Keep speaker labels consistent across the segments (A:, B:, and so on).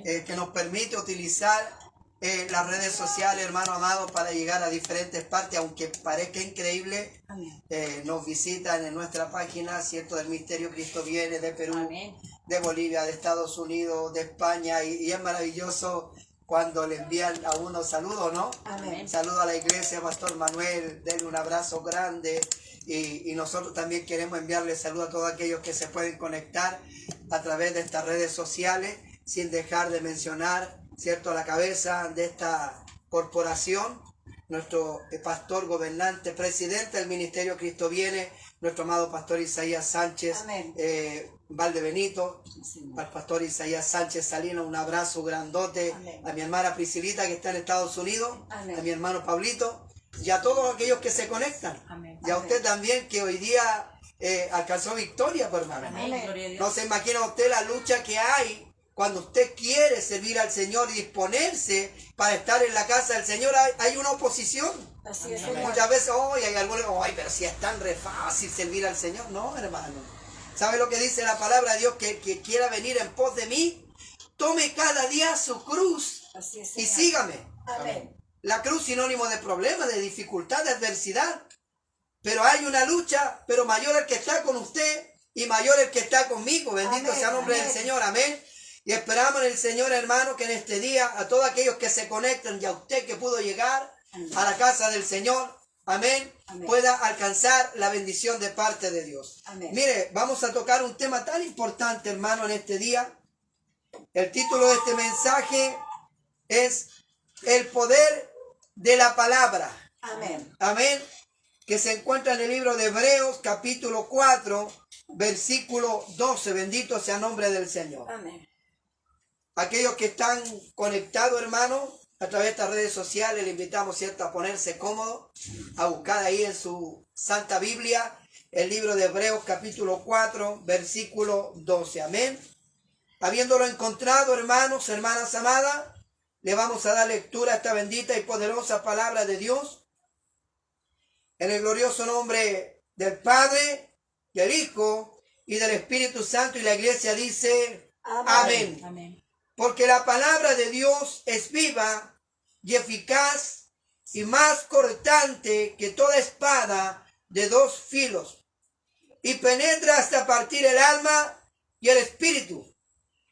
A: que nos permite utilizar las redes sociales, hermano amado, para llegar a diferentes partes, aunque parezca increíble. Nos visitan en nuestra página, ¿cierto?, del Ministerio Cristo Viene, de Perú, de Bolivia, de Estados Unidos, de España, y es maravilloso cuando le envían a uno saludos, ¿no? Saludo a la iglesia, Pastor Manuel, denle un abrazo grande, y nosotros también queremos enviarle saludos a todos aquellos que se pueden conectar a través de estas redes sociales, sin dejar de mencionar, ¿cierto?, a la cabeza de esta corporación, nuestro pastor, gobernante, presidente del Ministerio Cristo Viene, nuestro amado pastor Isaías Sánchez Valdebenito, al pastor Isaías Sánchez Salinas, un abrazo grandote. A mi hermana Priscilita, que está en Estados Unidos, a mi hermano Pablito, y a todos aquellos que se conectan, y a usted también, que hoy día alcanzó victoria, pues, hermano. No se imagina usted la lucha que hay cuando usted quiere servir al Señor y disponerse para estar en la casa del Señor. Hay una oposición.
B: Así es,
A: muchas veces, hay algunos, pero si es tan re fácil servir al Señor. No, hermano. ¿Sabe lo que dice la palabra de Dios? Que quiera venir en pos de mí, tome cada día su cruz y sígame.
B: Amén.
A: La cruz sinónimo de problema, de dificultad, de adversidad. Pero hay una lucha, pero mayor el que está con usted y mayor el que está conmigo. Bendito sea el nombre del Señor. Amén. Y esperamos en el Señor, hermano, que en este día, a todos aquellos que se conectan y a usted que pudo llegar a la casa del Señor, amén, pueda alcanzar la bendición de parte de Dios. Mire, vamos a tocar un tema tan importante, hermano, en este día. El título de este mensaje es El poder de la palabra.
B: Amén.
A: Amén. Que se encuentra en el libro de Hebreos, capítulo 4, versículo 12. Bendito sea el nombre del Señor.
B: Amén.
A: Aquellos que están conectados, hermano, a través de estas redes sociales, le invitamos, ¿cierto?, a ponerse cómodo, a buscar ahí en su Santa Biblia el libro de Hebreos, capítulo 4, versículo 12. Amén. Habiéndolo encontrado, hermanos, hermanas amadas, le vamos a dar lectura a esta bendita y poderosa palabra de Dios. En el glorioso nombre del Padre, del Hijo y del Espíritu Santo, y la iglesia dice, amén.
B: Amén.
A: Porque la palabra de Dios es viva y eficaz y más cortante que toda espada de dos filos, y penetra hasta partir el alma y el espíritu,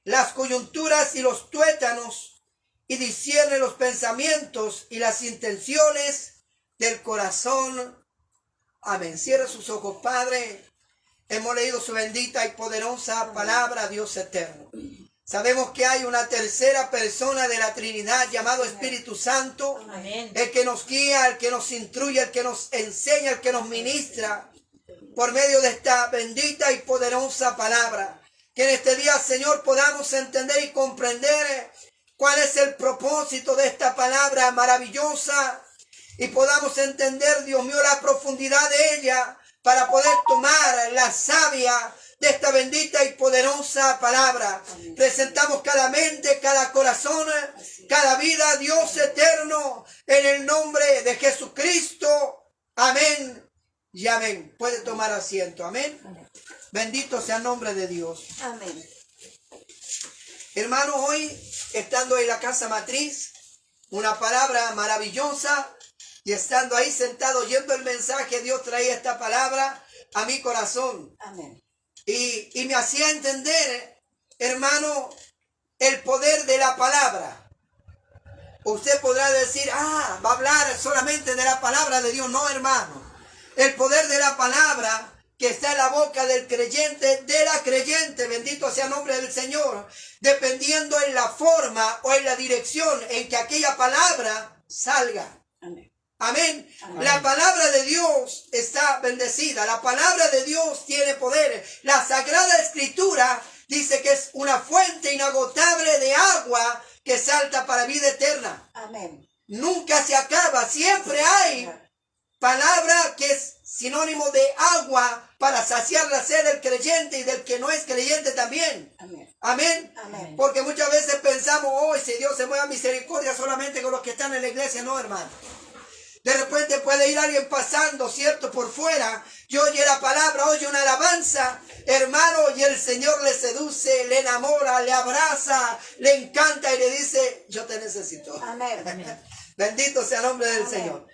A: las coyunturas y los tuétanos, y discierne los pensamientos y las intenciones del corazón. Amén. Cierra sus ojos, Padre. Hemos leído su bendita y poderosa palabra, Dios eterno. Sabemos que hay una tercera persona de la Trinidad llamado Espíritu Santo.
B: Amén.
A: El que nos guía, el que nos instruye, el que nos enseña, el que nos ministra por medio de esta bendita y poderosa palabra. Que en este día, Señor, podamos entender y comprender cuál es el propósito de esta palabra maravillosa, y podamos entender, Dios mío, la profundidad de ella para poder tomar la savia de esta bendita y poderosa palabra. Amén. Presentamos cada mente, cada corazón, cada vida, Dios eterno, en el nombre de Jesucristo. Amén y amén. Puede tomar asiento. Amén. Amén. Bendito sea el nombre de Dios.
B: Amén.
A: Hermano, hoy, estando en la casa matriz, una palabra maravillosa, y estando ahí sentado oyendo el mensaje, Dios traía esta palabra a mi corazón.
B: Amén.
A: Y me hacía entender, hermano, el poder de la palabra. Usted podrá decir, va a hablar solamente de la palabra de Dios. No, hermano. El poder de la palabra que está en la boca del creyente, de la creyente, bendito sea el nombre del Señor, dependiendo en la forma o en la dirección en que aquella palabra salga.
B: Amén.
A: Amén.
B: Amén.
A: La palabra de Dios está bendecida. La palabra de Dios tiene poder. La Sagrada Escritura dice que es una fuente inagotable de agua que salta para vida eterna.
B: Amén.
A: Nunca se acaba. Siempre hay palabra que es sinónimo de agua para saciar la sed del creyente y del que no es creyente también.
B: Amén.
A: Amén.
B: Amén.
A: Porque muchas veces pensamos, si Dios se mueve a misericordia solamente con los que están en la iglesia. No, hermano. De repente puede ir alguien pasando, ¿cierto? Por fuera y oye la palabra, oye una alabanza, hermano, y el Señor le seduce, le enamora, le abraza, le encanta y le dice, yo te necesito.
B: Amén.
A: Bendito sea el nombre del
B: Amén.
A: Señor.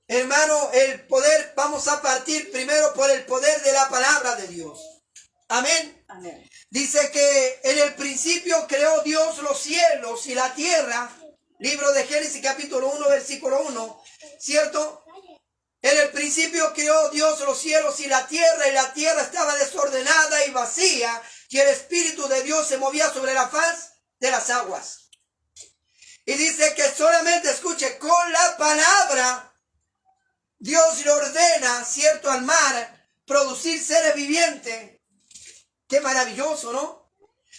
A: Hermano, el poder, vamos a partir primero por el poder de la palabra de Dios. Amén.
B: Amén.
A: Dice que en el principio creó Dios los cielos y la tierra. Libro de Génesis capítulo 1, versículo 1. ¿Cierto? En el principio creó Dios los cielos y la tierra estaba desordenada y vacía, y el Espíritu de Dios se movía sobre la faz de las aguas. Y dice que solamente, escuche, con la palabra Dios le ordena, ¿cierto?, al mar producir seres vivientes. Qué maravilloso, ¿no?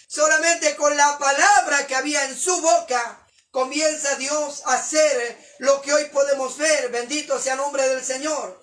A: Solamente con la palabra que había en su boca comienza Dios a hacer lo que hoy podemos ver. Bendito sea el nombre del Señor.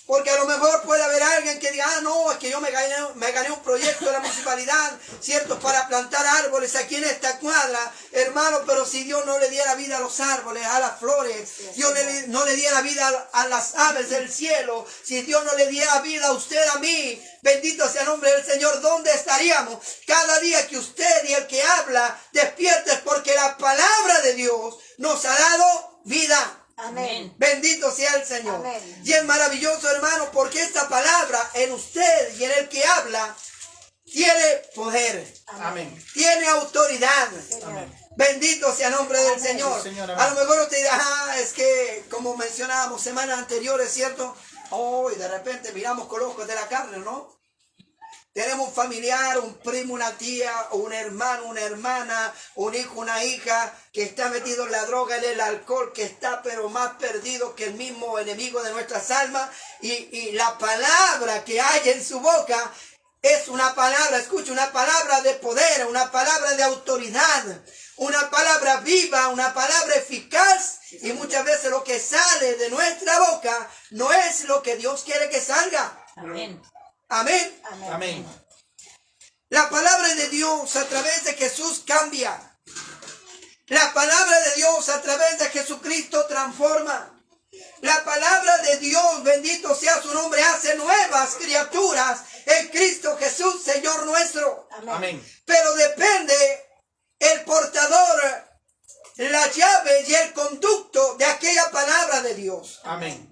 A: Porque a lo mejor puede haber alguien que diga, no, es que yo me gané un proyecto de la municipalidad, ¿cierto?, para plantar árboles aquí en esta cuadra, hermano, pero si Dios no le diera vida a los árboles, a las flores, Dios no le diera vida a las aves del cielo, si Dios no le diera vida a usted, a mí, bendito sea el nombre del Señor, ¿dónde estaríamos? Cada día que usted y el que habla despiertes, porque la palabra de Dios nos ha dado vida.
B: Amén.
A: Bendito sea el Señor.
B: Amén.
A: Y es maravilloso, hermano, porque esta palabra en usted y en el que habla tiene poder.
B: Amén.
A: Tiene autoridad.
B: Amén.
A: Bendito sea el nombre del
B: Amén.
A: Señor.
C: Sí, Señor, amén.
A: A lo mejor usted dirá, es que como mencionábamos semanas anteriores, ¿cierto? Y de repente miramos con los ojos de la carne, ¿no? Tenemos un familiar, un primo, una tía, un hermano, una hermana, un hijo, una hija que está metido en la droga, en el alcohol, que está pero más perdido que el mismo enemigo de nuestras almas. Y la palabra que hay en su boca es una palabra, escucha, una palabra de poder, una palabra de autoridad, una palabra viva, una palabra eficaz. Y muchas veces lo que sale de nuestra boca no es lo que Dios quiere que salga.
B: Amén.
A: Amén.
B: Amén.
C: Amén.
A: La palabra de Dios a través de Jesús cambia. La palabra de Dios a través de Jesucristo transforma. La palabra de Dios, bendito sea su nombre, hace nuevas criaturas en Cristo Jesús, Señor nuestro.
C: Amén.
A: Pero depende el portador, la llave y el conducto de aquella palabra de Dios.
C: Amén.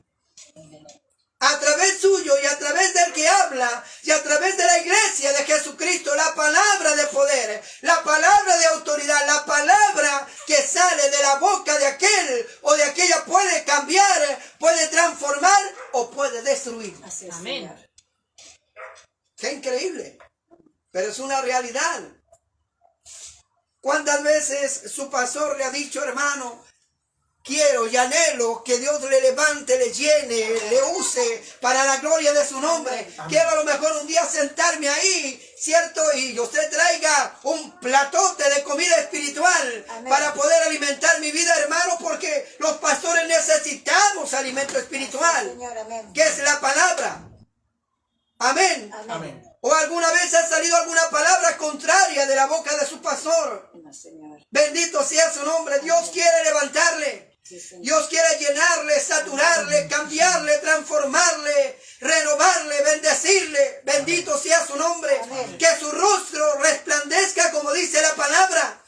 A: A través suyo y a través del que habla y a través de la iglesia de Jesucristo, la palabra de poder, la palabra de autoridad, la palabra que sale de la boca de aquel o de aquella puede cambiar, puede transformar o puede destruir.
B: Así es,
D: Amén.
B: Señor.
A: Qué increíble, pero es una realidad. ¿Cuántas veces su pastor le ha dicho, hermano, quiero y anhelo que Dios le levante, le llene, le use para la gloria de su nombre?
C: Amén.
A: Quiero a lo mejor un día sentarme ahí, ¿cierto? Y usted traiga un platote de comida espiritual.
B: Amén.
A: Para poder alimentar mi vida, hermano, porque los pastores necesitamos alimento espiritual,
B: Señor, amén.
A: que es la palabra. Amén.
B: Amén.
C: Amén.
A: ¿O alguna vez ha salido alguna palabra contraria de la boca de su pastor?
B: No, Señor.
A: Bendito sea su nombre. Dios quiere levantarle.
B: Sí, Señor.
A: Dios quiere llenarle, saturarle, cambiarle, transformarle, renovarle, bendecirle. Bendito sea su nombre.
B: Amén.
A: Que su rostro resplandezca como dice la palabra.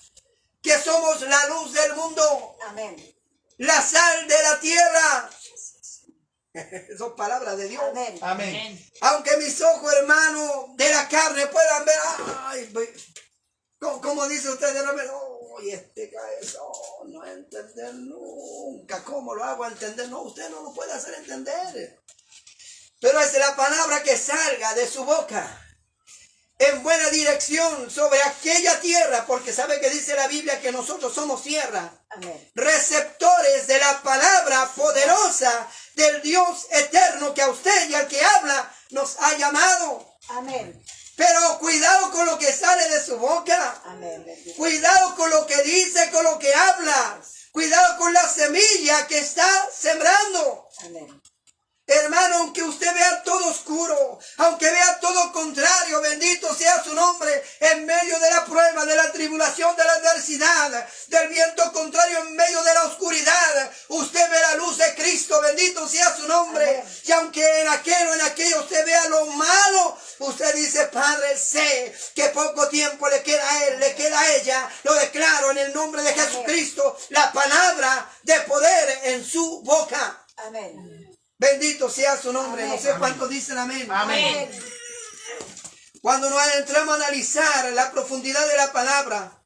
A: Que somos la luz del mundo,
B: Amén.
A: la sal de la tierra. Son palabras de Dios.
B: Amén.
C: Amén.
A: Aunque mis ojos, hermano, de la carne puedan ver, ay, como dice usted de repente, este cabezón, no entender nunca. ¿Cómo lo hago entender? No, usted no lo puede hacer entender. Pero es la palabra que salga de su boca en buena dirección sobre aquella tierra, porque sabe que dice la Biblia que nosotros somos tierra.
B: Amén.
A: Receptores de la palabra poderosa del Dios eterno que a usted y al que habla nos ha llamado.
B: Amén.
A: Pero cuidado con lo que sale de su boca.
B: Amén. Bendito.
A: Cuidado con lo que dice, con lo que habla. Cuidado con la semilla que está sembrando.
B: Amén.
A: Hermano, aunque usted vea todo oscuro, aunque vea todo contrario, bendito sea su nombre, en medio de la prueba, de la tribulación, de la adversidad, del viento contrario, en medio de la oscuridad, usted ve la luz de Cristo, bendito sea su nombre. Amén. Y aunque en aquello usted vea lo malo, usted dice, Padre, sé que poco tiempo le queda a él, le queda a ella. Lo declaro en el nombre de Jesucristo, la palabra de poder en su boca.
B: Amén.
A: Bendito sea su nombre.
B: Amén.
A: No sé cuántos dicen amén.
B: Amén.
A: Cuando nos entramos a analizar la profundidad de la palabra,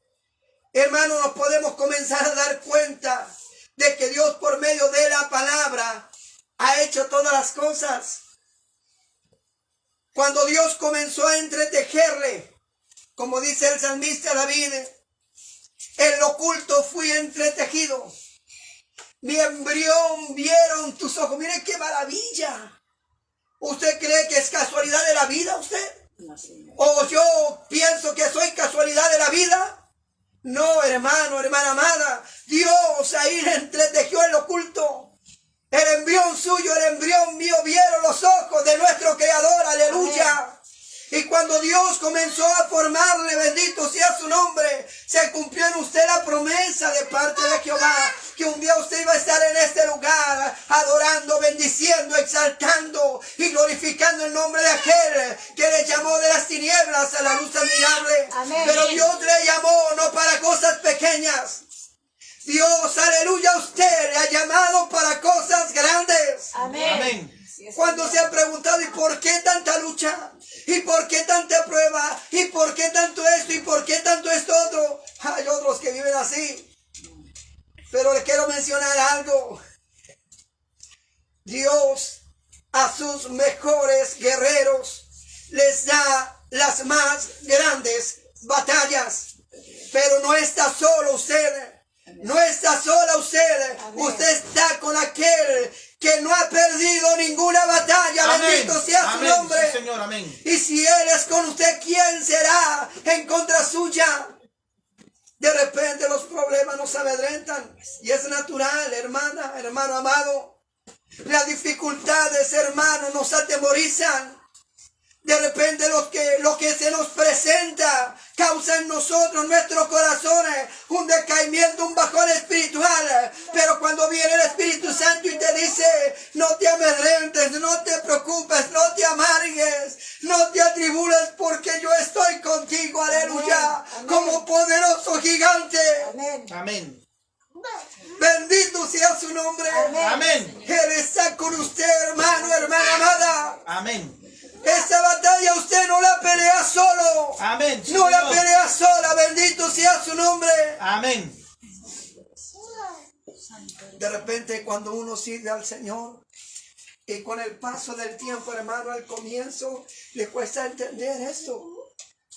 A: hermanos, nos podemos comenzar a dar cuenta de que Dios por medio de la palabra ha hecho todas las cosas. Cuando Dios comenzó a entretejerle, como dice el salmista David, en lo oculto fui entretejido. Mi embrión vieron tus ojos. Mire qué maravilla. ¿Usted cree que es casualidad de la vida usted?
B: No, Señor.
A: ¿O yo pienso que soy casualidad de la vida? No, hermano, hermana amada. Dios ahí le entretejió en lo oculto. El embrión suyo, el embrión mío vieron los ojos de nuestro Creador. Aleluya. Amén. Y cuando Dios comenzó a formarle, bendito sea su nombre, se cumplió en usted la promesa de parte de Jehová, que un día usted iba a estar en este lugar, adorando, bendiciendo, exaltando y glorificando el nombre de aquel que le llamó de las tinieblas a la luz admirable.
B: Amén.
A: Pero Dios le llamó no para cosas pequeñas. Dios, aleluya, a usted le ha llamado para cosas grandes.
B: Amén.
C: Amén.
A: Cuando se han preguntado, ¿y por qué tanta lucha? ¿Y por qué tanta prueba? ¿Y por qué tanto esto? ¿Y por qué tanto esto otro? Hay otros que viven así. Pero les quiero mencionar algo. Dios a sus mejores guerreros les da las más grandes batallas. Pero no está solo usted. No está sola usted.
B: Amén.
A: Usted está con aquel que no ha perdido ninguna batalla.
C: Amén.
A: Bendito sea su
C: Amén.
A: nombre.
C: Sí, Señor, amén.
A: Y si Él es con usted, ¿quién será en contra suya? De repente los problemas nos amedrentan. Y es natural, hermana, hermano amado. Las dificultades, hermano, nos atemorizan. De repente lo que se nos presenta causa en nosotros, nuestros corazones, un decaimiento, un bajón espiritual. Pero cuando viene el Espíritu Santo y te dice, no te amedrentes, no te preocupes, no te amargues, no te atribules, porque yo estoy contigo, aleluya,
B: amén.
A: Como poderoso gigante.
B: Amén.
C: Amén.
A: Bendito sea su nombre.
B: Amén.
C: Amén.
A: Él está con usted, hermano, hermana amada.
C: Amén.
A: Esta batalla usted no la pelea solo.
C: Amén. Sí,
A: No la
C: Señor.
A: pelea sola. Bendito sea su nombre.
C: Amén.
A: De repente cuando uno sirve al Señor y con el paso del tiempo, hermano, al comienzo le cuesta entender esto.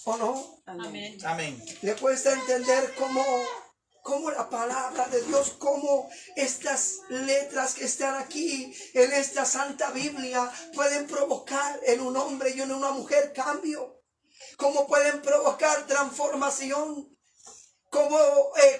A: ¿O no?
B: Amén.
C: Amén.
A: Le cuesta entender cómo la palabra de Dios, cómo estas letras que están aquí en esta Santa Biblia pueden provocar en un hombre y en una mujer cambio. Cómo pueden provocar transformación. Como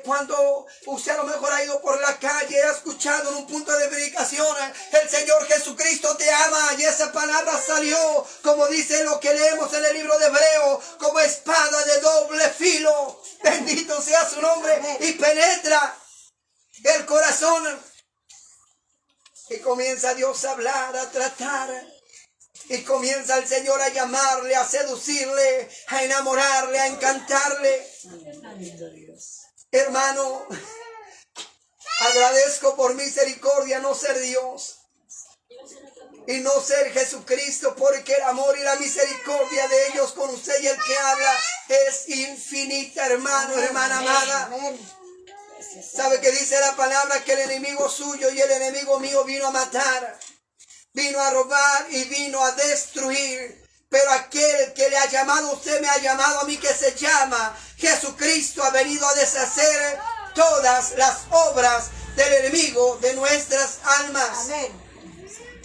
A: cuando usted a lo mejor ha ido por la calle, ha escuchado en un punto de predicación, el Señor Jesucristo te ama, y esa palabra salió, como dice lo que leemos en el libro de Hebreo, como espada de doble filo. Bendito sea su nombre. Y penetra el corazón. Y comienza Dios a hablar, a tratar. Y comienza el Señor a llamarle, a seducirle, a enamorarle, a encantarle. Hermano, agradezco por misericordia no ser Dios y no ser Jesucristo, porque el amor y la misericordia de ellos con usted y el que habla es infinita, hermano, hermana amada. ¿Sabe que dice la palabra? Que el enemigo suyo y el enemigo mío vino a matar, vino a robar y vino a destruir. Pero aquel que le ha llamado a usted, me ha llamado a mí, que se llama Jesucristo, ha venido a deshacer todas las obras del enemigo de nuestras almas.
B: Amén.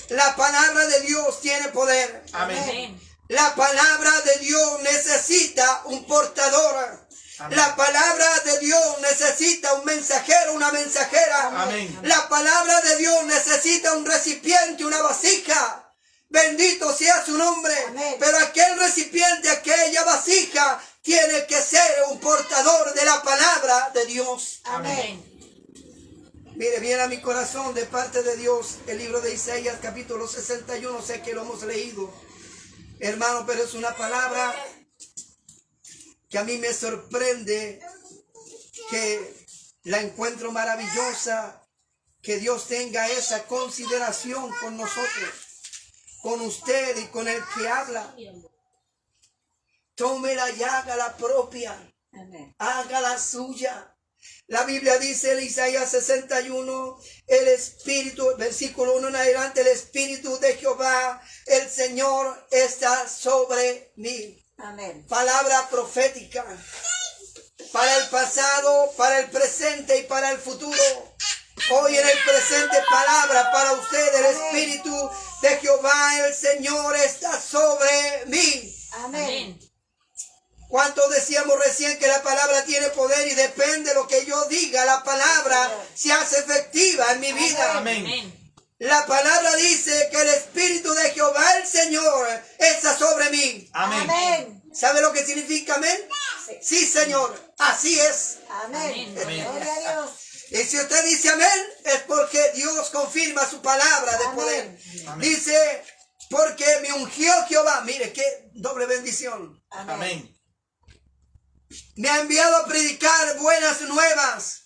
A: La palabra de Dios tiene poder.
C: Amén.
A: La palabra de Dios necesita un portador.
B: Amén.
A: La palabra de Dios necesita un mensajero, una mensajera.
B: Amén.
A: La palabra de Dios necesita un recipiente, una vasija. Bendito sea su nombre.
C: Amén.
A: Pero aquel recipiente, aquella vasija, tiene que ser un portador de la palabra de Dios.
C: Amén.
A: Mire, viene a mi corazón de parte de Dios el libro de Isaías, capítulo 61. Sé que lo hemos leído, hermano, pero es una palabra que a mí me sorprende, que la encuentro maravillosa, que Dios tenga esa consideración con nosotros, con usted y con el que habla. Tómela y hágala propia,
C: Amén.
A: hágala suya. La Biblia dice en Isaías 61, el Espíritu, versículo 1 en adelante, el Espíritu de Jehová, el Señor, está sobre mí.
C: Amén.
A: Palabra profética para el pasado, para el presente y para el futuro. Hoy en el presente, palabra para usted: el Espíritu de Jehová, el Señor, está sobre mí.
C: Amén.
A: ¿Cuántos decíamos recién que la palabra tiene poder y depende de lo que yo diga? La palabra se hace efectiva en mi vida.
B: Amén.
A: La palabra dice que el Espíritu de Jehová, el Señor, está sobre mí.
B: Amén.
C: Amén.
A: ¿Sabe lo que significa amén? Sí, Señor, así es.
C: Amén.
B: Amén.
C: Gloria a Dios.
A: Y si usted dice amén, es porque Dios confirma su palabra de poder.
B: Amén.
A: Dice, porque me ungió Jehová. Mire, qué doble bendición.
B: Amén.
A: Me ha enviado a predicar buenas nuevas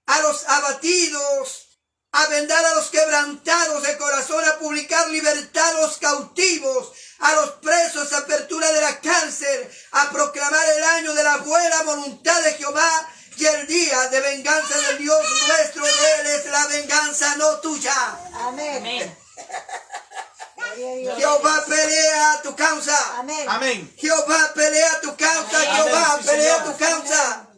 A: a los abatidos, a vendar a los quebrantados de corazón, a publicar libertad a los cautivos, a los presos, apertura de la cárcel, a proclamar el año de la buena voluntad de Jehová y el día de venganza del Dios nuestro. De Él es la venganza, no tuya.
C: Amén.
D: Amén.
C: Gloria a Dios.
A: Jehová pelea tu causa.
C: Amén.
B: Amén.
A: Jehová pelea tu causa.
B: Amén.
A: Jehová
B: Sí,
A: pelea
B: Señor.
A: tu causa.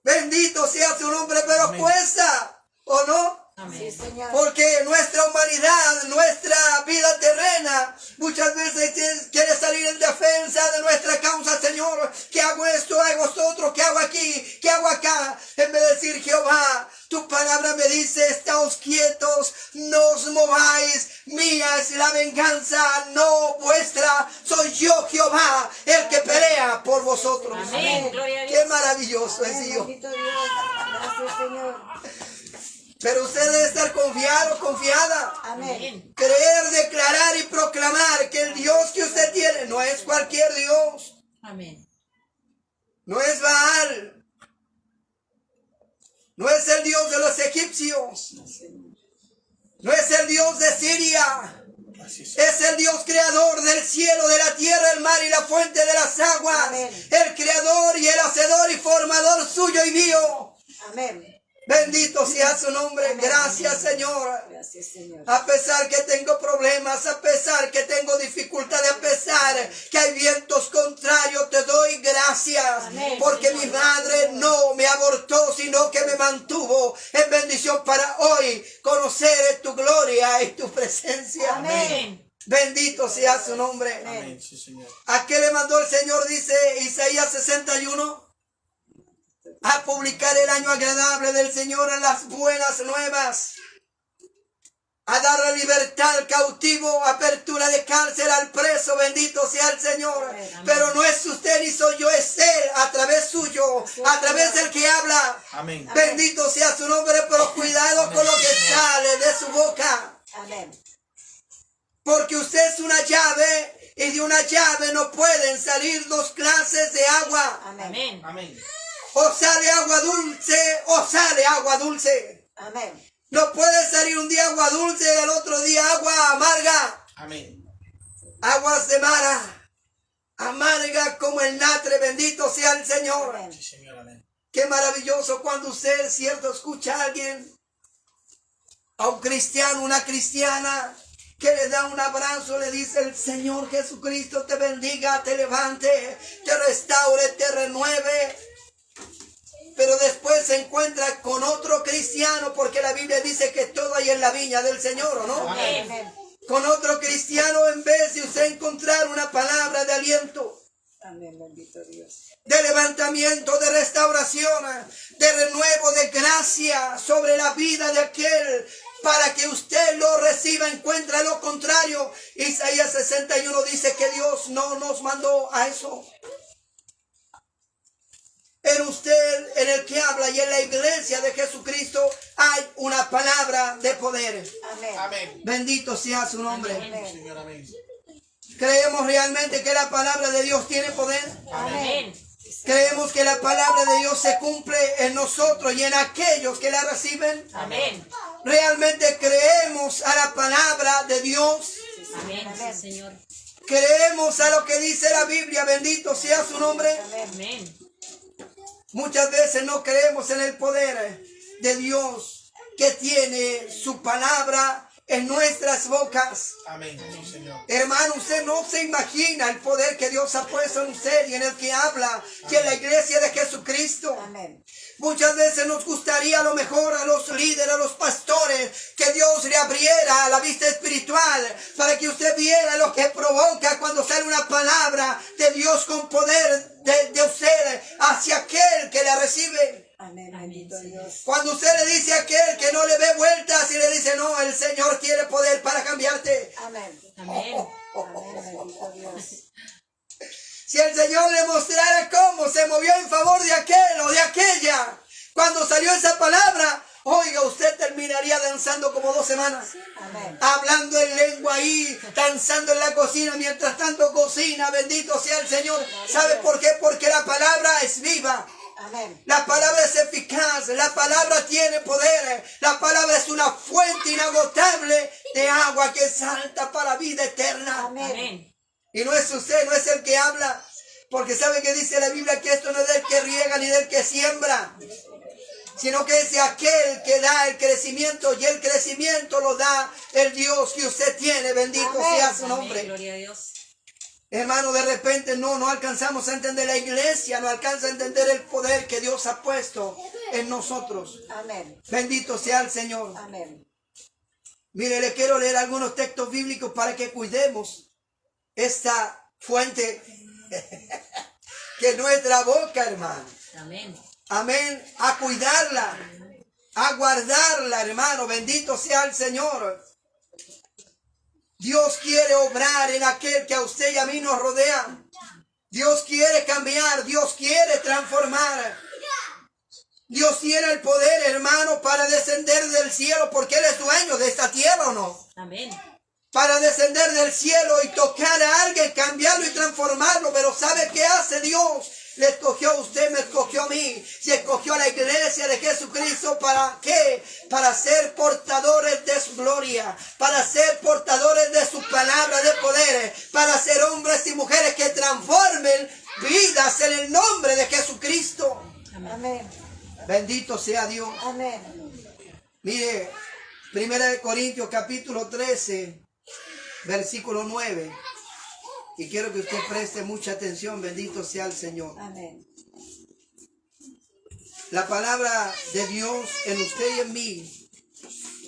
A: Bendito sea su nombre, pero
B: Amén.
A: cuesta, ¿o no?
C: Sí,
D: Amén.
C: Señor.
A: Porque nuestra humanidad, nuestra vida terrena, muchas veces quiere salir en defensa de nuestra causa. Señor, ¿qué hago esto? ¿Hago esto otro? ¿Qué hago aquí? ¿Qué hago acá? En vez de decir, Jehová, tu palabra me dice, estáos quietos, no os mováis, mía es la venganza, no vuestra. Soy yo, Jehová, el que pelea por vosotros.
D: Amén. Gloria a
A: Qué
D: Dios.
A: maravilloso es
C: Amén.
A: Dios.
C: Bendito Dios. Gracias, Señor.
A: Pero usted debe estar confiado, confiada.
C: Amén.
D: Amén.
A: Creer, declarar y proclamar que el Dios que usted tiene no es cualquier Dios.
D: Amén.
A: No es Baal. No es el Dios de los egipcios. No es el Dios de Siria.
B: Así es.
A: Es el Dios creador del cielo, de la tierra, el mar y la fuente de las aguas.
C: Amén.
A: El creador y el hacedor y formador suyo y mío.
C: Amén.
A: Bendito sea su nombre.
C: Amén.
A: Gracias, Señor.
C: Gracias, Señor.
A: A pesar que tengo problemas, a pesar que tengo dificultades, a pesar que hay vientos contrarios, te doy gracias.
C: Amén.
A: Porque mi madre no me abortó, sino que me mantuvo en bendición para hoy conocer tu gloria y tu presencia.
C: Amén.
A: Bendito sea su nombre.
B: Amén. Sí, Señor.
A: ¿A qué le mandó el Señor? Dice Isaías 61. A publicar el año agradable del Señor, a las buenas nuevas, a dar la libertad al cautivo, apertura de cárcel al preso. Bendito sea el Señor.
C: Amén.
A: Pero no es usted ni soy yo, es Él a través suyo, a través del que habla.
B: Amén.
A: Bendito sea su nombre, pero cuidado con lo que sale de su boca,
C: Amén.
A: porque usted es una llave y de una llave no pueden salir dos clases de agua.
C: Amén.
D: Amén.
B: Amén.
A: O sale agua dulce o sale agua dulce.
C: Amén.
A: No puede salir un día agua dulce y el otro día agua amarga.
B: Amén.
A: Aguas de mara, amarga como el natre. Bendito sea el Señor.
C: Amén.
B: Sí, Señor. Amén.
A: Qué maravilloso cuando usted, cierto, escucha a alguien, a un cristiano, una cristiana, que le da un abrazo, le dice: el Señor Jesucristo te bendiga, te levante, te restaure, te renueve. Pero después se encuentra con otro cristiano, porque la Biblia dice que todo hay en la viña del Señor, ¿o no?
C: Amén.
A: Con otro cristiano, en vez de usted encontrar una palabra de aliento,
C: Amén, bendito Dios.
A: de levantamiento, de restauración, de renuevo, de gracia sobre la vida de aquel, para que usted lo reciba. Encuentra lo contrario. Isaías 61 dice que Dios no nos mandó a eso. En usted, en el que habla, y en la iglesia de Jesucristo hay una palabra de poder.
C: Amén.
B: Amén.
A: Bendito sea su nombre.
C: Amén.
B: Señor, amén.
A: ¿Creemos realmente que la palabra de Dios tiene poder?
C: Amén.
A: ¿Creemos que la palabra de Dios se cumple en nosotros y en aquellos que la reciben?
D: Amén.
A: ¿Realmente creemos a la palabra de Dios?
D: Amén. Sí, Señor.
A: ¿Creemos a lo que dice la Biblia? Bendito sea su nombre.
D: Amén.
A: Muchas veces no creemos en el poder de Dios que tiene su palabra en nuestras bocas.
B: Amén. Sí, Señor.
A: Hermano, usted no se imagina el poder que Dios ha puesto en usted y en el que habla, que en la iglesia de Jesucristo.
C: Amén.
A: Muchas veces nos gustaría a lo mejor a los líderes, a los pastores, que Dios le abriera la vista espiritual para que usted viera lo que provoca cuando sale una palabra de Dios con poder de usted hacia aquel que la recibe.
C: Amén, bendito Dios.
A: Cuando usted le dice a aquel que no le ve vueltas y le dice, no, el Señor tiene poder para cambiarte.
C: Amén.
D: Amén.
C: Amén, bendito Dios.
A: Si el Señor le mostrara cómo se movió en favor de aquel o de aquella, cuando salió esa palabra, oiga, usted terminaría danzando como 2 semanas.
C: Amén.
A: Hablando en lengua ahí, danzando en la cocina, mientras tanto cocina, bendito sea el Señor. ¿Sabe por qué? Porque la palabra es viva.
C: Amén.
A: La palabra es eficaz, la palabra tiene poder, la palabra es una fuente inagotable de agua que salta para vida eterna.
C: Amén.
D: Amén.
A: Y no es usted, no es el que habla, porque sabe que dice la Biblia que esto no es del que riega ni del que siembra, sino que es de aquel que da el crecimiento, y el crecimiento lo da el Dios que usted tiene. Bendito
C: Amén.
A: sea su
D: Amén.
A: nombre.
D: Gloria a Dios.
A: Hermano, de repente no alcanzamos a entender la iglesia, no alcanza a entender el poder que Dios ha puesto en nosotros.
C: Amén.
A: Bendito sea el Señor.
C: Amén.
A: Mire, le quiero leer algunos textos bíblicos para que cuidemos esta fuente que es nuestra boca, hermano.
D: Amén.
A: Amén. A cuidarla, a guardarla, hermano. Bendito sea el Señor. Dios quiere obrar en aquel que a usted y a mí nos rodea. Dios quiere cambiar, Dios quiere transformar. Dios tiene el poder, hermano, para descender del cielo, porque Él es dueño de esta tierra, ¿o no?
D: Amén.
A: Para descender del cielo y tocar a alguien, cambiarlo y transformarlo. Pero ¿sabe qué hace Dios? Le escogió a usted, me escogió a mí. Se escogió a la iglesia de Jesucristo. ¿Para qué? Para ser portadores de su gloria. Para ser portadores de su palabra de poder. Para ser hombres y mujeres que transformen vidas en el nombre de Jesucristo.
C: Amén.
A: Bendito sea Dios.
C: Amén.
A: Mire, 1 Corintios capítulo 13, versículo 9. Y quiero que usted preste mucha atención. Bendito sea el Señor.
C: Amén.
A: La palabra de Dios en usted y en mí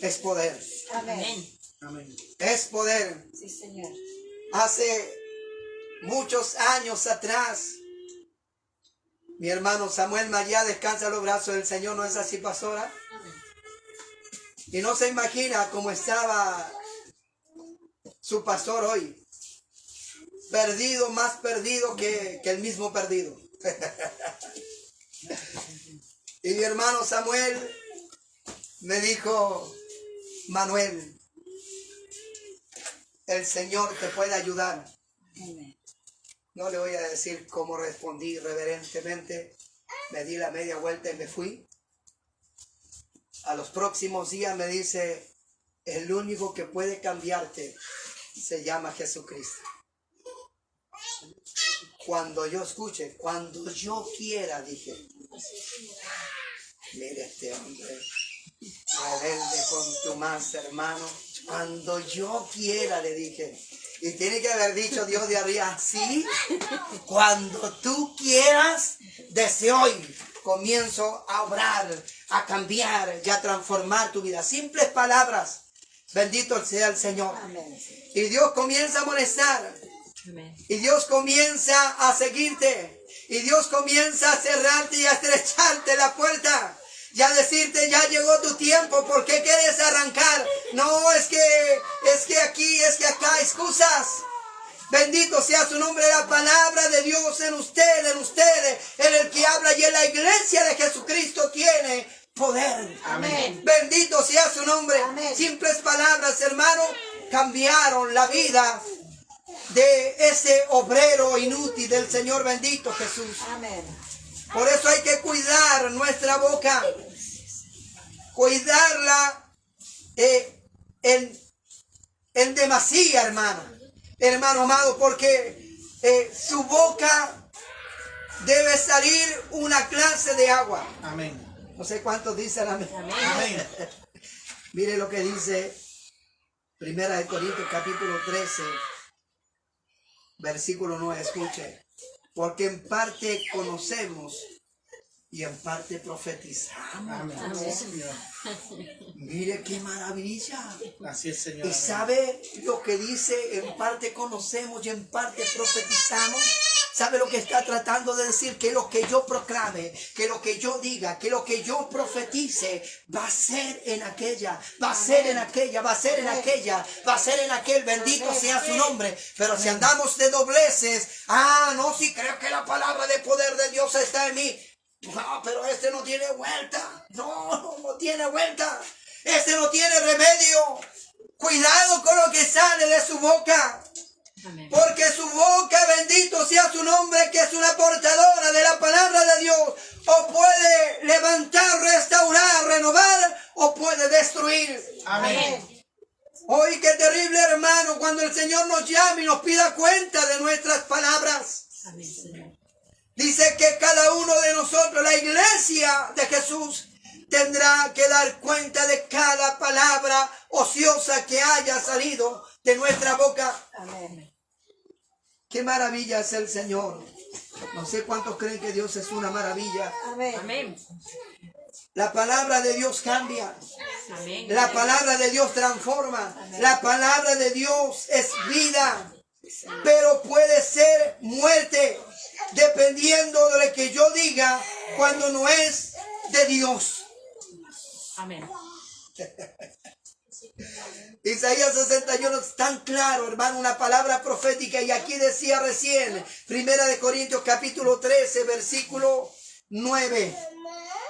A: es poder.
C: Amén.
D: Amén.
B: Amén.
A: Es poder.
C: Sí, Señor.
A: Hace muchos años atrás, mi hermano Samuel María descansa en los brazos del Señor. ¿No es así, pastora? Y no se imagina cómo estaba su pastor hoy. Perdido, más perdido que el mismo perdido. Y mi hermano Samuel me dijo, Manuel, el Señor te puede ayudar.
C: Amén.
A: No le voy a decir cómo respondí reverentemente. Me di la media vuelta y me fui. A los próximos días me dice, el único que puede cambiarte se llama Jesucristo. Cuando yo escuche, cuando yo quiera, dije, mire este hombre, rebelde con tu más, hermano. Cuando yo quiera, le dije. Y tiene que haber dicho Dios de arriba, sí, cuando tú quieras, desde hoy comienzo a obrar, a cambiar y a transformar tu vida. Simples palabras. Bendito sea el Señor.
C: Amén.
A: Y Dios comienza a molestar.
D: Amén.
A: Y Dios comienza a seguirte. Y Dios comienza a cerrarte y a estrecharte la puerta. Y a decirte, ya llegó tu tiempo, ¿por qué quieres arrancar? No, es que aquí, es que acá, excusas. Bendito sea su nombre, la palabra de Dios en ustedes, en el que habla y en la iglesia de Jesucristo tiene poder.
C: Amén.
A: Bendito sea su nombre.
C: Amén.
A: Simples palabras, hermano, cambiaron la vida de ese obrero inútil del Señor bendito Jesús.
C: Amén.
A: Por eso hay que cuidar nuestra boca, cuidarla en demasía, hermano amado, porque su boca debe salir una clase de agua.
B: Amén.
A: No sé cuántos dicen amén.
B: Amén.
A: Mire lo que dice Primera de Corintios capítulo 13, versículo 9, escuche. Porque en parte conocemos y en parte profetizamos.
B: Amén.
C: Amén.
B: Sí, Señor.
A: Mire qué maravilla.
B: Así es, Señor.
A: Y
B: Amén.
A: sabe lo que dice, en parte conocemos y en parte profetizamos. ¿Sabe lo que está tratando de decir? Que lo que yo proclame, que lo que yo diga, que lo que yo profetice va a ser en aquella, va a ser en aquella, va a ser en aquella, va a ser en aquel. Bendito sea su nombre. Pero si andamos de dobleces, no, si creo que la palabra de poder de Dios está en mí. No, pero este no tiene vuelta. No tiene vuelta. Este no tiene remedio. Cuidado con lo que sale de su boca.
D: Amén.
A: Porque su boca, bendito sea su nombre, que es una portadora de la palabra de Dios, o puede levantar, restaurar, renovar, o puede destruir.
B: Amén.
A: Hoy qué terrible, hermano, cuando el Señor nos llame y nos pida cuenta de nuestras palabras.
D: Amén, Señor.
A: Dice que cada uno de nosotros, la iglesia de Jesús, tendrá que dar cuenta de cada palabra ociosa que haya salido de nuestra boca.
C: Amén.
A: Qué maravilla es el Señor. No sé cuántos creen que Dios es una maravilla.
C: Amén.
D: Amén.
A: La palabra de Dios cambia.
D: Amén.
A: La palabra de Dios transforma. La palabra de Dios es vida. Pero puede ser muerte, dependiendo de lo que yo diga cuando no es de Dios.
D: Amén.
A: Isaías 61 es tan claro, hermano, una palabra profética. Y aquí decía recién, Primera de Corintios capítulo 13, versículo 9.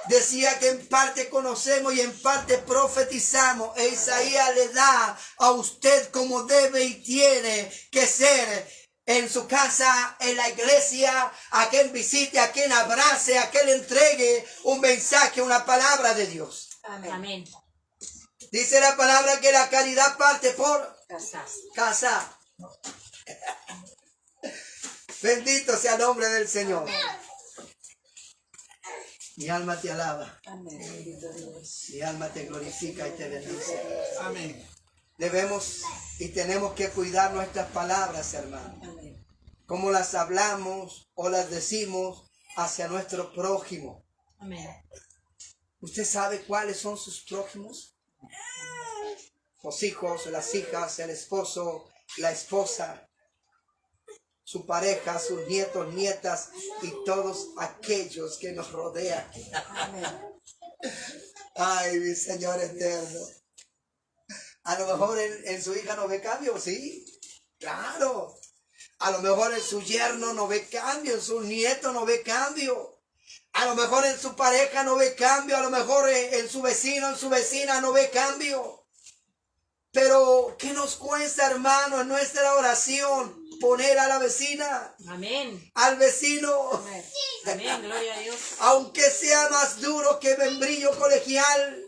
A: Decía que en parte conocemos y en parte profetizamos. E Isaías le da a usted como debe y tiene que ser en su casa, en la iglesia, a quien visite, a quien abrace, a quien entregue un mensaje, una palabra de Dios.
C: Amén.
D: Amén.
A: Dice la palabra que la caridad parte por
C: Casas.
A: casa. Bendito sea el nombre del Señor. Mi alma te alaba.
C: Amén. Bendito Dios.
A: Mi alma te glorifica y te bendice.
B: Amén.
A: Debemos y tenemos que cuidar nuestras palabras, hermano.
C: Amén.
A: Cómo las hablamos o las decimos hacia nuestro prójimo.
D: Amén.
A: ¿Usted sabe cuáles son sus prójimos? Los hijos, las hijas, el esposo, la esposa, su pareja, sus nietos, nietas y todos aquellos que nos rodean.
C: Amén.
A: Ay, mi Señor eterno. A lo mejor en su hija no ve cambio, sí, claro. A lo mejor en su yerno no ve cambio, en su nieto no ve cambio. A lo mejor en su pareja no ve cambio, a lo mejor en su vecino, en su vecina no ve cambio. Pero, ¿qué nos cuesta, hermano, en nuestra oración poner a la vecina,
D: Amén.
A: al vecino,
C: Amén.
D: Amén. Gloria a Dios.
A: aunque sea más duro que membrillo colegial,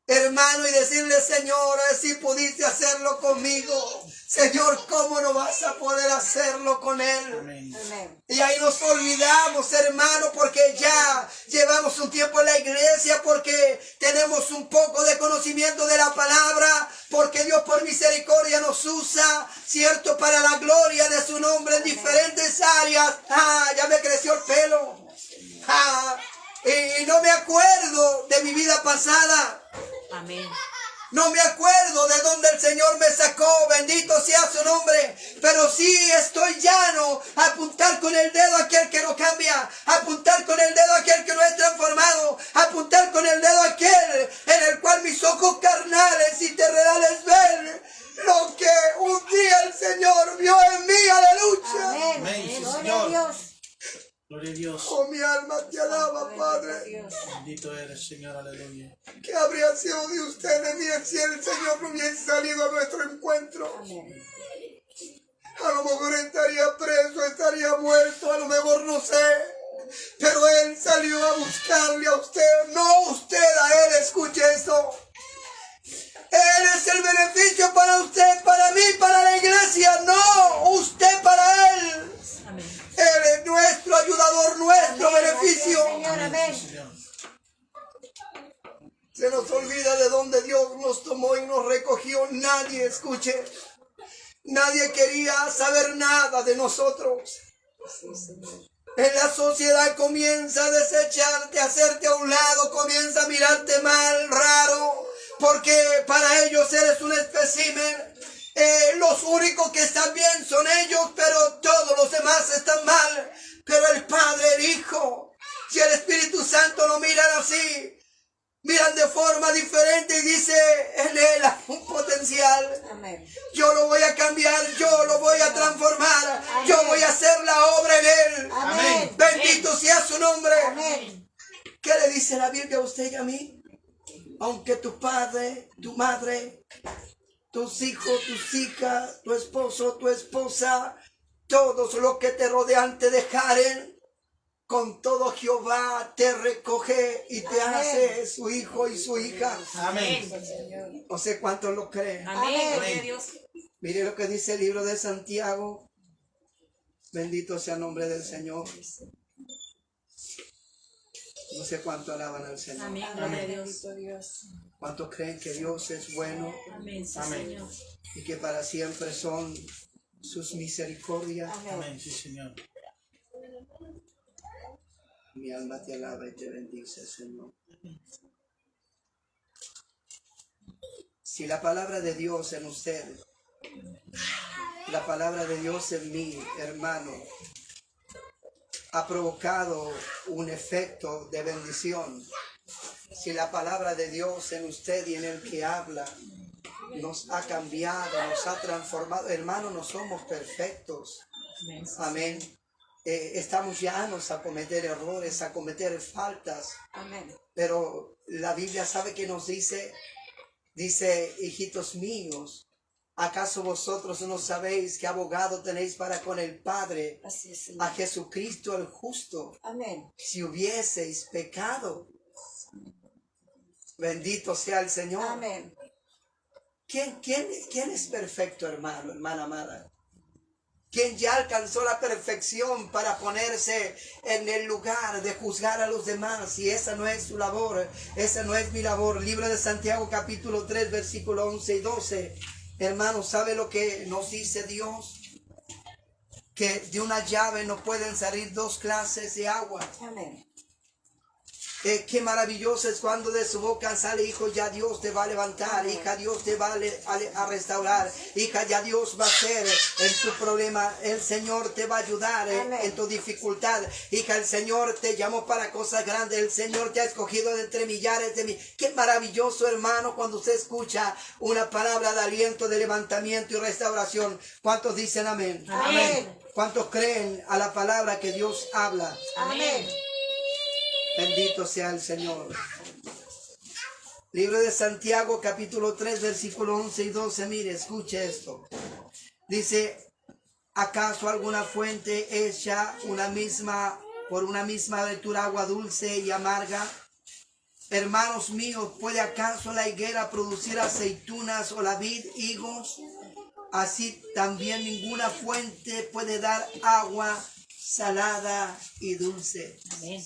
A: hermano, y decirle, Señor, si pudiste hacerlo conmigo, Señor, ¿cómo no vas a poder hacerlo con él?
B: Amén.
C: Amén.
A: Y ahí nos olvidamos, hermano, porque ya llevamos un tiempo en la iglesia, porque tenemos un poco de conocimiento de la palabra, porque Dios por misericordia nos usa, ¿cierto?, para la gloria de su nombre en diferentes áreas. Ya me creció el pelo. Y no me acuerdo de mi vida pasada.
D: Amén.
A: No me acuerdo de dónde el Señor me sacó, bendito sea su nombre, pero sí estoy llano a apuntar con el dedo a aquel que no cambia, a apuntar con el dedo a aquel que no es transformado, a apuntar con el dedo a aquel en el cual mis ojos carnales y terrenales ven lo que un día el Señor vio en mí, aleluya.
C: Amén.
B: Amén, sí,
C: Gloria
B: Señor.
C: a Dios.
B: Gloria a Dios.
A: Oh, mi alma te alaba, Padre.
C: Dios.
B: Bendito eres, Señor, aleluya.
A: ¿Qué habría sido de ustedes, mi si el Señor no hubiese salido a nuestro encuentro?
C: Amén.
A: A lo mejor estaría preso, estaría muerto, a lo mejor no sé. Pero Él salió a buscarle a usted, no usted a Él, escuche eso. Él es el beneficio para usted, para mí, para la iglesia, no usted para Él.
D: Amén.
A: Él es nuestro ayudador, nuestro
C: Amén.
A: beneficio.
C: Así es, Señor, amén.
B: Sí, Señor.
A: Se nos olvida de dónde Dios nos tomó y nos recogió. Nadie, escuche, nadie quería saber nada de nosotros.
C: Sí, Señor.
A: En la sociedad comienza a desecharte, a hacerte a un lado, comienza a mirarte mal, raro, porque para ellos eres un espécimen. Los únicos que están bien son ellos, pero todos los demás están mal. Pero el Padre, el Hijo y el Espíritu Santo lo miran así. Miran de forma diferente y dice, en él hay un potencial.
C: Amén.
A: Yo lo voy a cambiar, yo lo voy a transformar, yo voy a hacer la obra en él.
C: Amén.
A: Bendito sea su nombre.
C: Amén.
A: ¿Qué le dice la Biblia a usted y a mí? Aunque tu padre, tu madre, tus hijos, tus hijas, tu esposo, tu esposa, todos los que te rodean te dejaren, con todo Jehová te recoge y te
C: Amén.
A: hace su hijo y su hija.
B: Amén.
C: Señor.
A: No sé cuántos lo creen.
D: Amén. Gloria a
B: Amén.
D: Dios.
A: Mire lo que dice el libro de Santiago. Bendito sea el nombre del Señor. No sé cuánto alaban al Señor.
D: Amén. Gloria a Dios.
C: Bendito Dios.
A: ¿Cuántos creen que Dios es bueno
D: Amén. Sí,
B: Amén.
D: Señor.
A: y que para siempre son sus misericordias?
C: Amén.
B: Amén, sí, Señor.
A: Mi alma te alaba y te bendice, Señor. Si la palabra de Dios en usted, la palabra de Dios en mí, hermano, ha provocado un efecto de bendición, si la palabra de Dios en usted y en el que habla nos ha cambiado, nos ha transformado, hermano, no somos perfectos.
D: Amén.
A: Amén. Estamos llanos a cometer errores, a cometer faltas,
C: Amén.
A: pero la Biblia sabe que nos dice, hijitos míos, ¿acaso vosotros no sabéis qué abogado tenéis para con el Padre,
C: Así es,
A: a
C: Señor.
A: Jesucristo el justo?
C: Amén.
A: Si hubieseis pecado, bendito sea el Señor.
C: Amén.
A: ¿Quién es perfecto, hermano, hermana amada? ¿Quién ya alcanzó la perfección para ponerse en el lugar de juzgar a los demás? Y esa no es su labor, esa no es mi labor. Libro de Santiago capítulo 3 versículo 11 y 12. Hermano, ¿sabe lo que nos dice Dios? Que de una llave no pueden salir dos clases de agua.
C: Amén.
A: Qué maravilloso es cuando de su boca sale, hijo, ya Dios te va a levantar, hija, Dios te va a restaurar, hija, ya Dios va a hacer en tu problema, el Señor te va a ayudar en tu dificultad, hija, el Señor te llamó para cosas grandes, el Señor te ha escogido de entre millares de mí. Qué maravilloso, hermano, cuando usted escucha una palabra de aliento, de levantamiento y restauración. ¿Cuántos dicen amén?
C: Amén.
A: ¿Cuántos creen a la palabra que Dios habla?
C: Amén.
A: Bendito sea el Señor. Libro de Santiago, capítulo 3, versículo 11 y 12. Mire, escuche esto. Dice, ¿acaso alguna fuente hecha por una misma abertura agua dulce y amarga? Hermanos míos, ¿puede acaso la higuera producir aceitunas o la vid higos? Así también ninguna fuente puede dar agua salada y dulce.
D: Amén.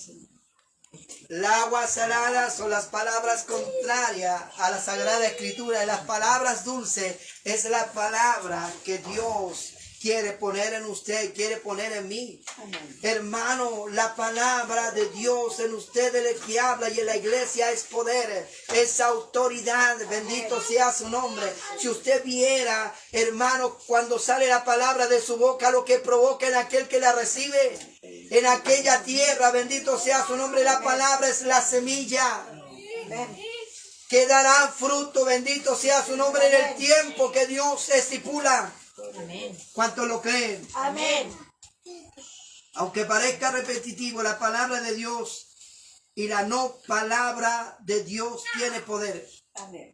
A: La agua salada son las palabras contrarias a la Sagrada Escritura, y las palabras dulces es la palabra que Dios quiere poner en usted, quiere poner en mí.
C: Amén.
A: Hermano, la palabra de Dios en ustedes el que habla y en la iglesia es poder, es autoridad. Bendito sea su nombre. Si usted viera, hermano, cuando sale la palabra de su boca, lo que provoca en aquel que la recibe, en aquella tierra, bendito sea su nombre. La palabra es la semilla
C: Amén.
A: que dará fruto, bendito sea su nombre, en el tiempo que Dios estipula.
D: Amén.
A: ¿Cuántos lo creen?
C: Amén.
A: Aunque parezca repetitivo, la palabra de Dios y la no palabra de Dios tiene poder.
C: Amén.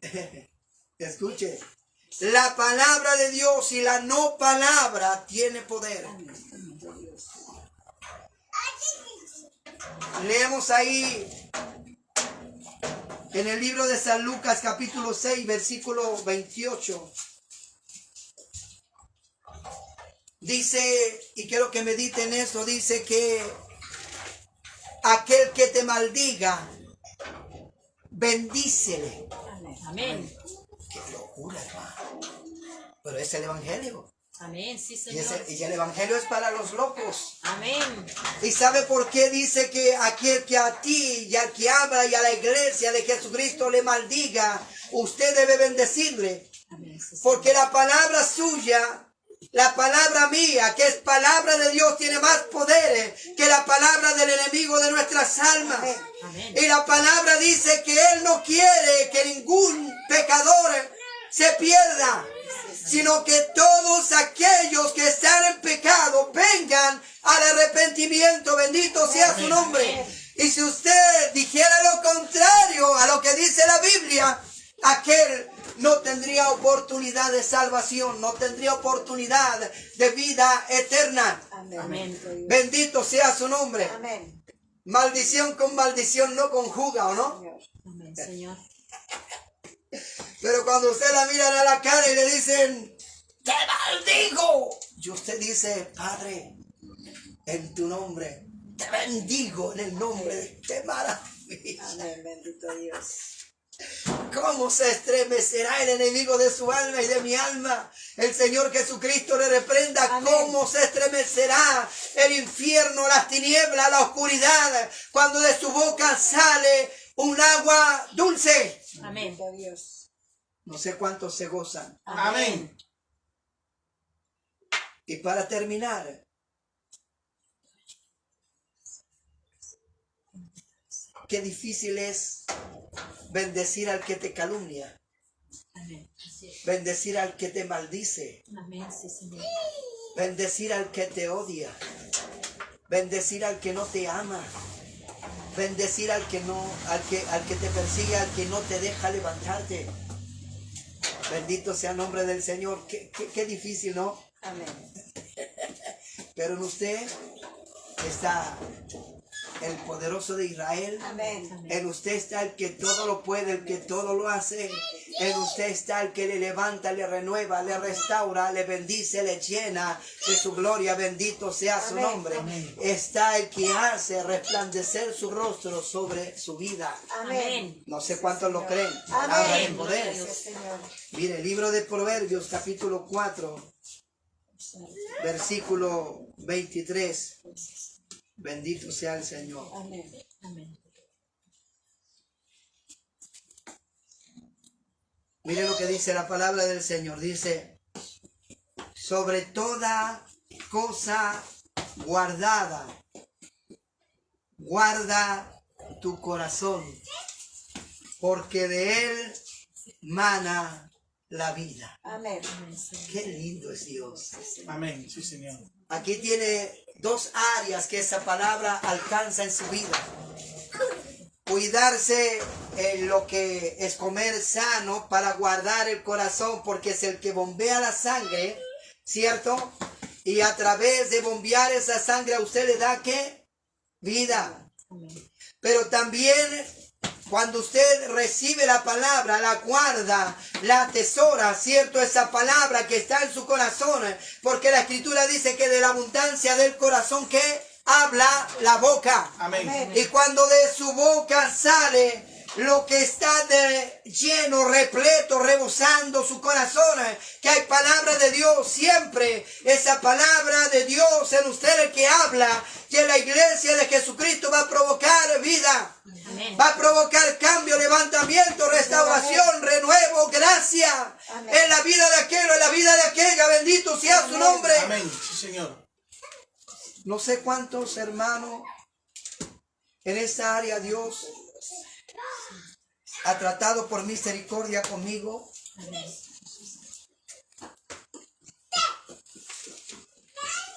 A: Escuche, la palabra de Dios y la no palabra tiene poder.
C: Bendito Dios.
A: Leemos ahí en el libro de San Lucas capítulo 6 versículo 28. Dice, y quiero que mediten eso, dice que aquel que te maldiga, bendícele.
C: Amén.
D: Amén.
A: Qué locura, hermano. Pero es el evangelio.
D: Amén. Sí,
A: Y,
D: Señor.
A: y el evangelio es para los locos.
D: Amén.
A: ¿Y sabe por qué dice que aquel que a ti y al que habla y a la iglesia de Jesucristo le maldiga, usted debe bendecirle?
D: Amén. Sí, Señor.
A: Porque la palabra suya, la palabra mía, que es palabra de Dios, tiene más poder que la palabra del enemigo de nuestras almas.
D: Amén.
A: Y la palabra dice que Él no quiere que ningún pecador se pierda, sino que todos aquellos que están en pecado vengan al arrepentimiento. Bendito sea su nombre. Y si usted dijera lo contrario a lo que dice la Biblia, aquel no tendría oportunidad de salvación, no tendría oportunidad de vida eterna.
C: Amén.
D: Amén.
C: Bendito Dios.
A: Bendito sea su nombre.
C: Amén.
A: Maldición con maldición no conjuga, ¿o no?
C: Señor.
D: Amén, Señor.
A: Pero cuando usted la miran a la cara y le dicen, ¡te maldigo! Y usted dice, Padre, en tu nombre, te bendigo en el nombre de ¡qué maravilla!
C: Amén. Bendito Dios.
A: ¿Cómo se estremecerá el enemigo de su alma y de mi alma? El Señor Jesucristo le reprenda.
C: Amén.
A: ¿Cómo se estremecerá el infierno, las tinieblas, la oscuridad, cuando de su boca sale un agua dulce?
D: Amén.
C: Bendito Dios.
A: No sé cuántos se gozan.
D: Amén.
A: Y para terminar, qué difícil es bendecir al que te calumnia,
D: Amén. Así es.
A: bendecir al que te maldice,
D: Amén. Sí, Señor.
A: bendecir al que te odia, bendecir al que no te ama, bendecir al que no, al que te persigue, al que no te deja levantarte. Bendito sea el nombre del Señor. Qué difícil, ¿no?
C: Amén.
A: Pero en usted está el poderoso de Israel.
C: Amén.
A: En usted está el que todo lo puede, el que todo lo hace. En usted está el que le levanta, le renueva, le restaura, le bendice, le llena de su gloria. Bendito sea su
C: Amén.
A: nombre.
C: Amén.
A: Está el que hace resplandecer su rostro sobre su vida.
C: Amén.
A: No sé cuántos lo creen.
C: Amén.
A: Habla de
D: Gloria a
A: poder.
D: Dios.
C: Gracias, Señor.
A: Mire, el libro de Proverbios, capítulo 4, versículo 23. Bendito sea el Señor.
C: Amén.
D: Amén.
A: Mire lo que dice la palabra del Señor. Dice, sobre toda cosa guardada, guarda tu corazón, porque de él mana la vida.
C: Amén.
D: Amén, Señor.
A: Qué lindo es Dios.
B: Amén. Sí, Señor.
A: Aquí tiene dos áreas que esa palabra alcanza en su vida. Cuidarse en lo que es comer sano para guardar el corazón, porque es el que bombea la sangre, ¿cierto? Y a través de bombear esa sangre a usted le da ¿qué? Vida.
D: Amén.
A: Pero también cuando usted recibe la palabra, la guarda, la atesora, ¿cierto? Esa palabra que está en su corazón, porque la Escritura dice que de la abundancia del corazón que habla la boca.
B: Amén.
C: Amén.
A: Y cuando de su boca sale lo que está lleno, repleto, rebosando su corazón, que hay palabra de Dios siempre, esa palabra de Dios en usted el que habla, que la iglesia de Jesucristo va a provocar vida,
C: Amén.
A: va a provocar cambio, levantamiento, restauración, renuevo, gracia, en la vida de aquel, en la vida de aquella, bendito sea su nombre.
B: Amén. Sí, Señor.
A: No sé cuántos hermanos en esa área Dios ha tratado por misericordia conmigo.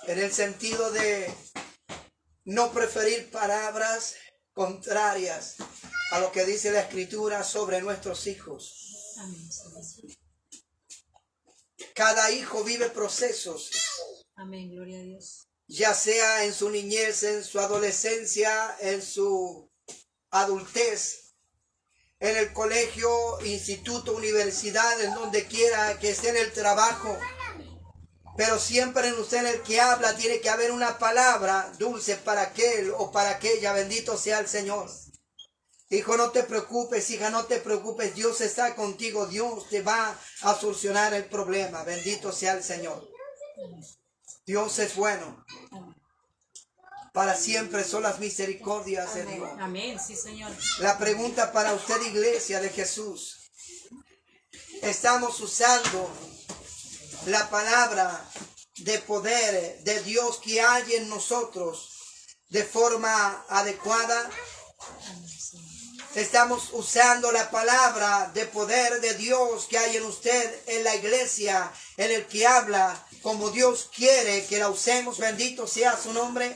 A: En el sentido de no preferir palabras contrarias a lo que dice la Escritura sobre nuestros hijos.
D: Amén, Señor.
A: Cada hijo vive procesos,
D: Amén, gloria a Dios.
A: ya sea en su niñez, en su adolescencia, en su adultez, en el colegio, instituto, universidad, en donde quiera que esté en el trabajo. Pero siempre en usted, en el que habla, tiene que haber una palabra dulce para aquel o para aquella. Bendito sea el Señor. Hijo, no te preocupes, hija, no te preocupes. Dios está contigo. Dios te va a solucionar el problema. Bendito sea el Señor. Dios es bueno. Para siempre son las misericordias de Dios.
D: Amén, sí, Señor.
A: La pregunta para usted, iglesia de Jesús. ¿Estamos usando la palabra de poder de Dios que hay en nosotros de forma adecuada? Estamos usando la palabra de poder de Dios que hay en usted, en la iglesia, en el que habla como Dios quiere que la usemos. Bendito sea su nombre.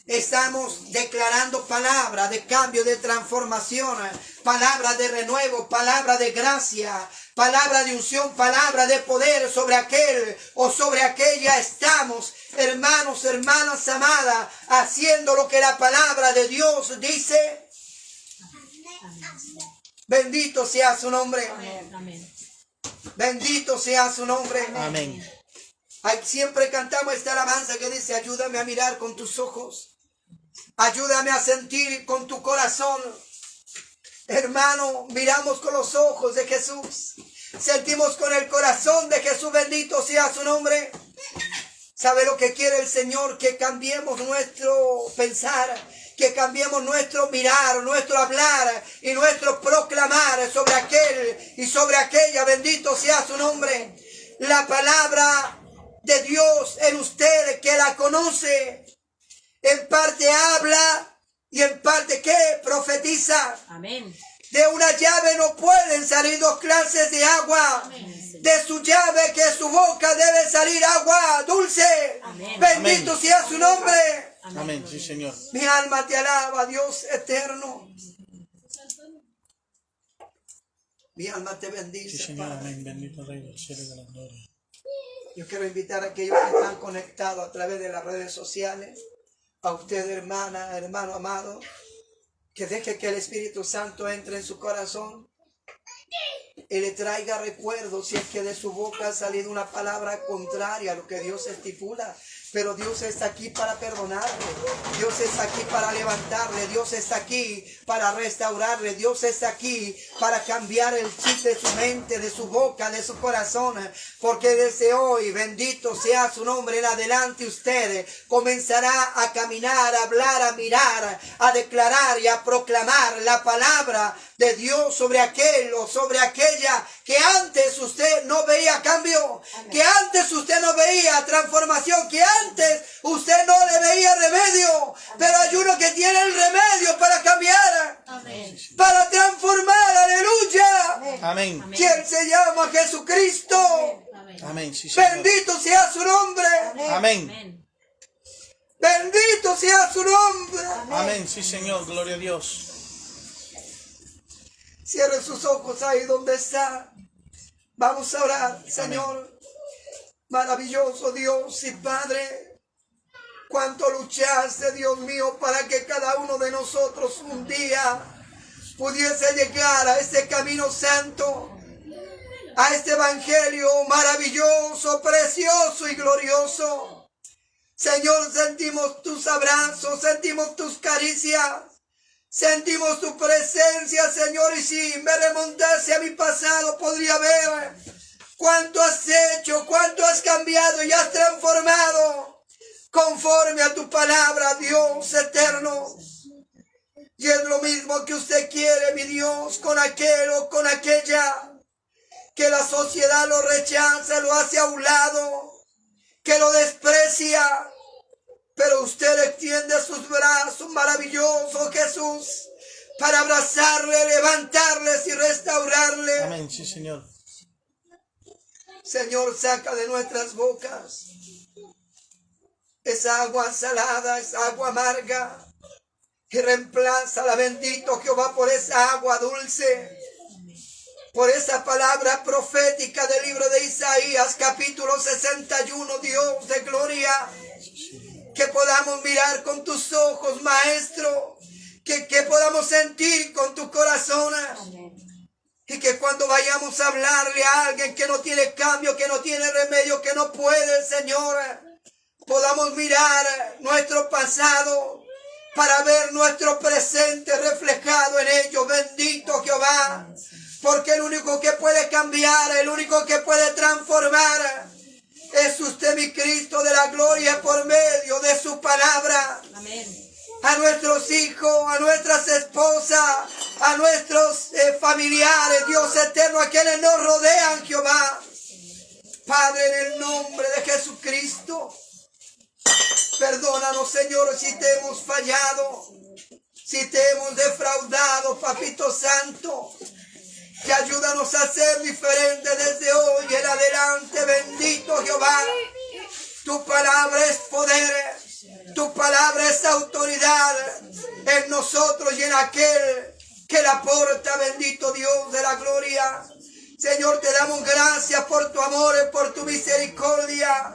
A: Estamos declarando palabra de cambio, de transformación, palabra de renuevo, palabra de gracia, palabra de unción, palabra de poder sobre aquel o sobre aquella. Estamos, hermanos, hermanas amadas, haciendo lo que la palabra de Dios dice. Bendito sea su nombre.
D: Amén.
A: Bendito sea su nombre.
B: Amén.
A: Siempre cantamos esta alabanza que dice: ayúdame a mirar con tus ojos. Ayúdame a sentir con tu corazón. Hermano, miramos con los ojos de Jesús. Sentimos con el corazón de Jesús. Bendito sea su nombre. ¿Sabe lo que quiere el Señor? Que cambiemos nuestro pensar, que cambiemos nuestro mirar, nuestro hablar y nuestro proclamar sobre aquel y sobre aquella. Bendito sea su nombre. La palabra de Dios en usted, que la conoce, en parte habla y en parte ¿qué? Profetiza.
D: Amén.
A: De una llave no pueden salir dos clases de agua.
D: Amén.
A: De su llave, que su boca debe salir agua dulce.
D: Amén.
A: Bendito
B: Amén.
A: sea su nombre.
B: Amén. Sí, Señor.
A: Mi alma te alaba, Dios eterno. Mi alma te
B: Sí,
A: bendice,
B: Señor.
A: Padre.
B: Amén. Bendito Rey del cielo y de la gloria.
A: Yo quiero invitar a aquellos que están conectados a través de las redes sociales, a usted, hermana, hermano amado, que deje que el Espíritu Santo entre en su corazón y le traiga recuerdos, si es que de su boca ha salido una palabra contraria a lo que Dios estipula. Pero Dios está aquí para perdonarle. Dios está aquí para levantarle. Dios está aquí para restaurarle. Dios está aquí para cambiar el chip de su mente, de su boca, de su corazón. Porque desde hoy, bendito sea su nombre, en adelante usted comenzará a caminar, a hablar, a mirar, a declarar y a proclamar la palabra de Dios sobre aquel o sobre aquella que antes usted no veía cambio, que antes usted no veía transformación, que antes usted no le veía remedio, pero hay uno que tiene el remedio para cambiar, para transformar. Aleluya.
B: Amén.
A: Quien se llama Jesucristo.
B: Amén. Sí, Señor.
A: Bendito sea su nombre.
B: Amén.
D: Amén.
A: Bendito sea su nombre.
B: Amén. Sí, Señor. Gloria a Dios.
A: Cierre sus ojos ahí donde está. Vamos a orar, Señor. Maravilloso Dios y Padre. Cuánto luchaste, Dios mío, para que cada uno de nosotros un día pudiese llegar a este camino santo, a este evangelio maravilloso, precioso y glorioso. Señor, sentimos tus abrazos, sentimos tus caricias. Sentimos tu presencia, Señor, y si me remontase a mi pasado, podría ver cuánto has hecho, cuánto has cambiado y has transformado conforme a tu palabra, Dios eterno. Y es lo mismo que usted quiere, mi Dios, con aquel o con aquella que la sociedad lo rechaza, lo hace a un lado, que lo desprecia. Pero usted extiende sus brazos, maravilloso Jesús, para abrazarle, levantarles y restaurarle.
B: Amén, sí, Señor.
A: Señor, saca de nuestras bocas esa agua salada, esa agua amarga, y reemplázala, bendito Jehová, por esa agua dulce, por esa palabra profética del libro de Isaías, capítulo 61, Dios de gloria. Que podamos mirar con tus ojos, Maestro, que podamos sentir con tu corazón. Y que cuando vayamos a hablarle a alguien que no tiene cambio, que no tiene remedio, que no puede, Señor, podamos mirar nuestro pasado para ver nuestro presente reflejado en ello. Bendito Jehová, porque el único que puede cambiar, el único que puede transformar, es usted, mi Cristo de la gloria, por medio de su palabra.
C: Amén.
A: A nuestros hijos, a nuestras esposas, a nuestros familiares, Dios eterno, a quienes nos rodean, Jehová. Padre, en el nombre de Jesucristo, perdónanos, Señor, si te hemos fallado, si te hemos defraudado, Papito Santo. Que ayúdanos a ser diferentes desde hoy en adelante, bendito Jehová. Tu palabra es poder, tu palabra es autoridad en nosotros y en aquel que la porta, bendito Dios de la gloria. Señor, te damos gracias por tu amor y por tu misericordia.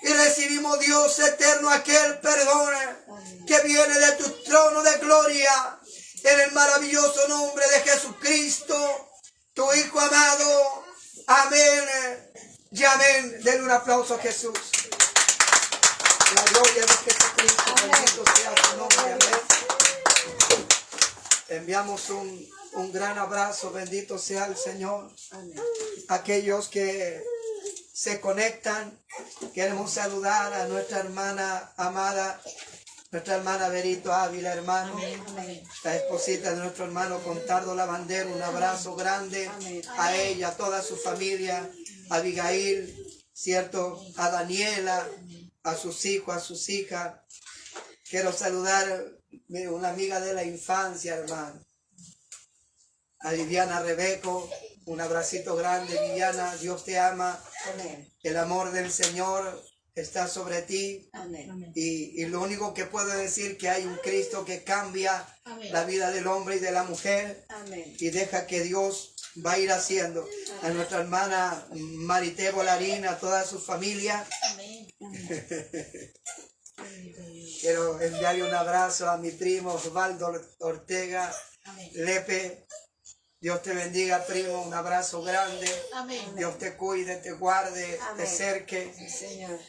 A: Y recibimos, Dios eterno, aquel perdón que viene de tu trono de gloria. En el maravilloso nombre de Jesucristo, tu Hijo amado. Amén y amén. Denle un aplauso a Jesús. La gloria de Jesucristo, bendito sea su nombre. Amén. Enviamos un gran abrazo, bendito sea el Señor. Aquellos que se conectan, queremos saludar a nuestra hermana amada, nuestra hermana Berito Ávila, hermano. La esposita de nuestro hermano Contardo Lavandero, un abrazo grande a ella, a toda su familia, a Abigail, cierto, a Daniela, a sus hijos, a sus hijas. Quiero saludar a una amiga de la infancia, hermano, a Viviana Rebeco, un abracito grande. Viviana, Dios te ama.
C: Amén.
A: El amor del Señor está sobre ti.
C: Amén.
A: Y lo único que puedo decir que hay un Cristo que cambia la vida del hombre y de la mujer.
C: Amén.
A: Y deja que Dios va a ir haciendo. A nuestra hermana Marité Bolarín, a toda su familia. Quiero enviarle un abrazo a mi primo Osvaldo Ortega Lepe. Dios te bendiga, primo, un abrazo grande.
D: Amén.
A: Dios te cuide, te guarde, te cerque.
C: Sí, Señor.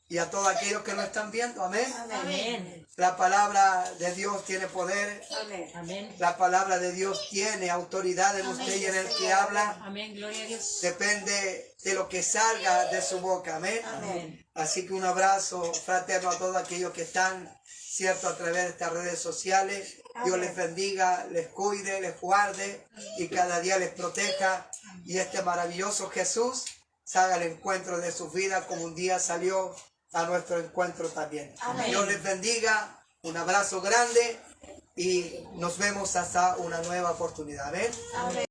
A: Y a todos aquellos que nos están viendo, amén.
C: Amén.
A: La palabra de Dios tiene poder.
C: Amén.
D: Amén.
A: La palabra de Dios tiene autoridad en usted y en el que habla.
D: Amén. Gloria a Dios.
A: Depende de lo que salga de su boca, amén.
C: Amén.
A: Así que un abrazo fraterno a todos aquellos que están, cierto, a través de estas redes sociales. Dios les bendiga, les cuide, les guarde y cada día les proteja. Y este maravilloso Jesús salga al encuentro de sus vidas como un día salió a nuestro encuentro también.
C: Amén.
A: Dios les bendiga, un abrazo grande y nos vemos hasta una nueva oportunidad. Amén.
C: Amén.